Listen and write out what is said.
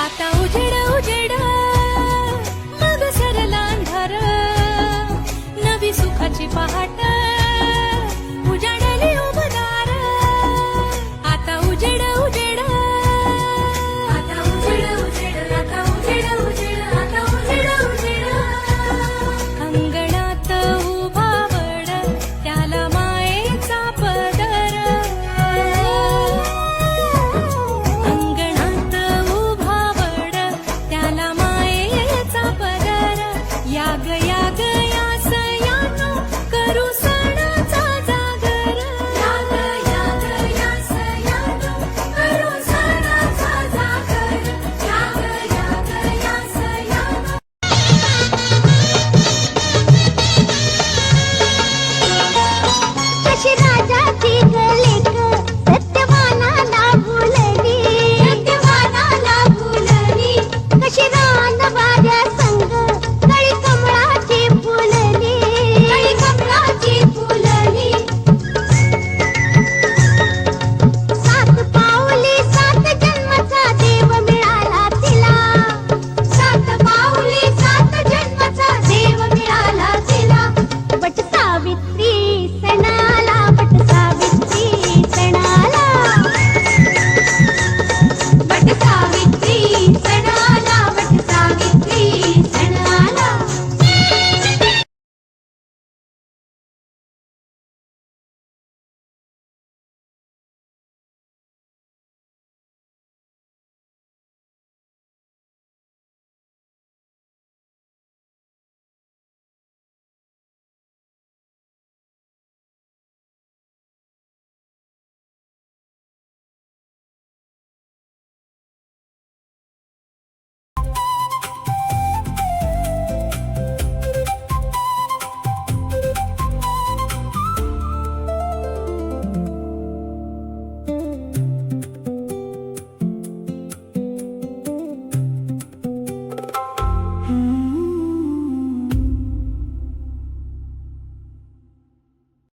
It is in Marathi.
आता उजेड उजेड मग सरला अंधार, नवी सुखाची पहाट उजाडली उबदार. आता उजेड उजेड, आता उजेड उजेड, आता उजेड उजेड, आता उजेड उजेड. अंगणात उभा वड त्याला मायेचा पदर, अंगणात उभा वड त्याला मायेचा पदर. याग याग या सयानो करू सणाचा जागर, याग याग या सयानो करू सणाचा जागर, याग याग या सयानो. कशी राजाची लेक सत्यवानाला भुलली, सत्यवानाला भुलली, कशी रान वाऱ्या